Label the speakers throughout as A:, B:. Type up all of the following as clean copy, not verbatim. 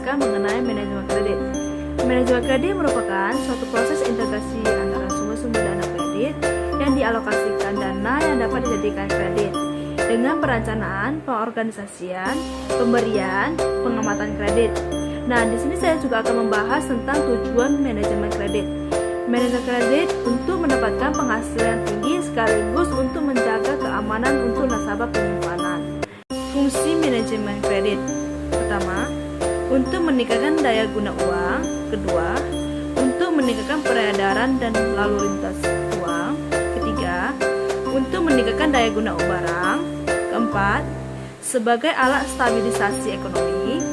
A: menjelaskan mengenai manajemen kredit. Manajemen kredit merupakan suatu proses integrasi antara sumber-sumber dana kredit yang dialokasikan dana yang dapat dijadikan kredit dengan perencanaan, pengorganisasian, pemberian, pengamatan kredit. Nah, di sini saya juga akan membahas tentang tujuan manajemen kredit. Manajemen kredit untuk mendapatkan penghasilan tinggi sekaligus untuk menjaga keamanan untuk nasabah penyimpanan. Fungsi manajemen kredit: pertama, untuk meningkatkan daya guna uang. Kedua, untuk meningkatkan peredaran dan lalu lintas uang. Ketiga, untuk meningkatkan daya guna barang. Keempat, sebagai alat stabilisasi ekonomi.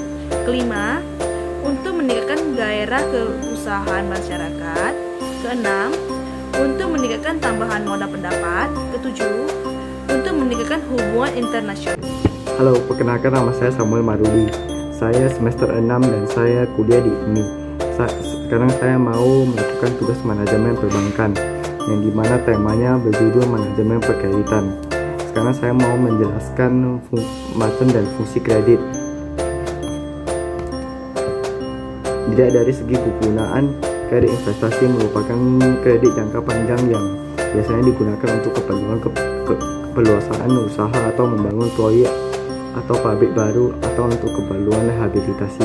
A: Kelima, untuk meningkatkan gairah keusahaan masyarakat. Keenam, untuk meningkatkan tambahan modal pendapat. Ketujuh, untuk meningkatkan hubungan internasional.
B: Halo, perkenalkan nama saya Samuel Maruli. Saya semester 6 dan saya kuliah di UNI. Sekarang saya mau melakukan tugas manajemen perbankan yang dimana temanya berjudul manajemen perkreditan. Sekarang saya mau menjelaskan macam dan fungsi kredit. Dilihat dari segi kegunaan, kredit investasi merupakan kredit jangka panjang yang biasanya digunakan untuk keperluan keperluasan usaha atau membangun proyek atau pabrik baru atau untuk keperluan rehabilitasi.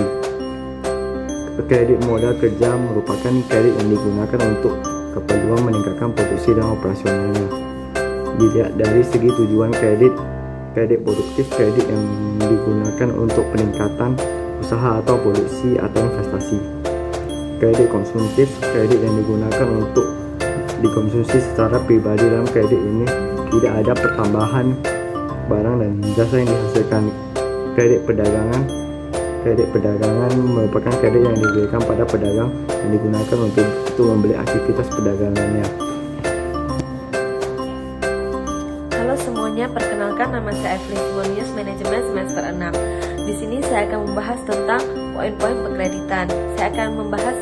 B: Kredit modal kerja merupakan kredit yang digunakan untuk keperluan meningkatkan produksi dan operasionalnya. Dilihat dari segi tujuan kredit produktif, kredit yang digunakan untuk peningkatan usaha atau produksi atau investasi. Kredit konsumtif, kredit yang digunakan untuk dikonsumsi secara pribadi. Dalam kredit ini tidak ada pertambahan barang dan jasa yang dihasilkan. Kredit perdagangan merupakan kredit yang diberikan pada pedagang yang digunakan untuk membeli aktivitas perdagangannya.
C: Halo semuanya, perkenalkan nama saya Evelyn Simonius, manajemen semester 6. Di sini saya akan membahas tentang poin-poin perkreditan. Saya akan membahas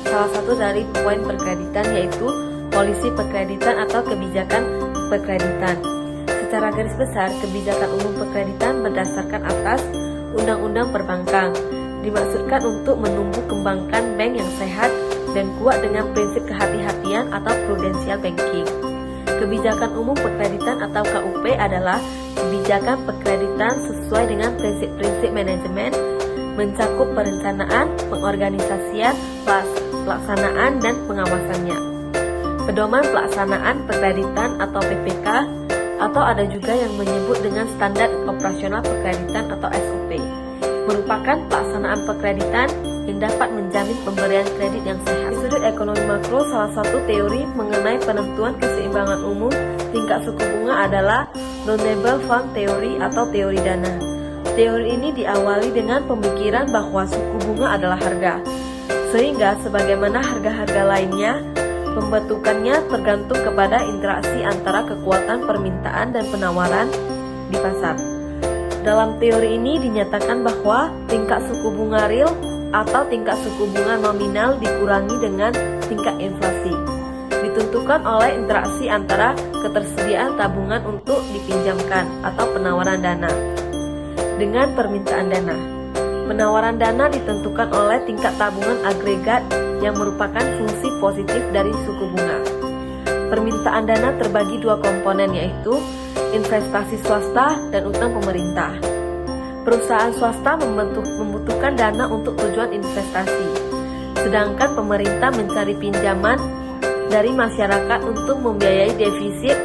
C: salah satu dari poin perkreditan, yaitu polisi perkreditan atau kebijakan perkreditan. Secara garis besar, kebijakan umum perkreditan berdasarkan atas Undang-Undang Perbankan dimaksudkan untuk menumbuh kembangkan bank yang sehat dan kuat dengan prinsip kehati-hatian atau prudensial banking. Kebijakan umum perkreditan atau KUP adalah kebijakan perkreditan sesuai dengan prinsip-prinsip manajemen, mencakup perencanaan, pengorganisasian, pelaksanaan, dan pengawasannya. Pedoman pelaksanaan perkreditan atau PPK, atau ada juga yang menyebut dengan standar operasional perkreditan atau SOP, merupakan pelaksanaan perkreditan yang dapat menjamin pemberian kredit yang sehat. Di sudut ekonomi makro, salah satu teori mengenai penentuan keseimbangan umum tingkat suku bunga adalah non-label fund theory atau teori dana. Teori ini diawali dengan pemikiran bahwa suku bunga adalah harga, sehingga sebagaimana harga-harga lainnya, pembentukannya tergantung kepada interaksi antara kekuatan permintaan dan penawaran di pasar. Dalam teori ini dinyatakan bahwa tingkat suku bunga real atau tingkat suku bunga nominal dikurangi dengan tingkat inflasi, ditentukan oleh interaksi antara ketersediaan tabungan untuk dipinjamkan atau penawaran dana dengan permintaan dana. Penawaran dana ditentukan oleh tingkat tabungan agregat yang merupakan fungsi positif dari suku bunga. Permintaan dana terbagi dua komponen, yaitu investasi swasta dan utang pemerintah. Perusahaan swasta membutuhkan dana untuk tujuan investasi, sedangkan pemerintah mencari pinjaman dari masyarakat untuk membiayai defisit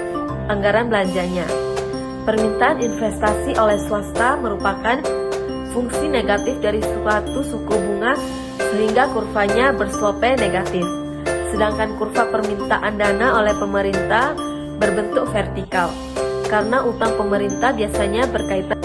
C: anggaran belanjanya. Permintaan investasi oleh swasta merupakan fungsi negatif dari suatu suku bunga sehingga kurvanya berslope negatif. Sedangkan kurva permintaan dana oleh pemerintah berbentuk vertikal karena utang pemerintah biasanya berkaitan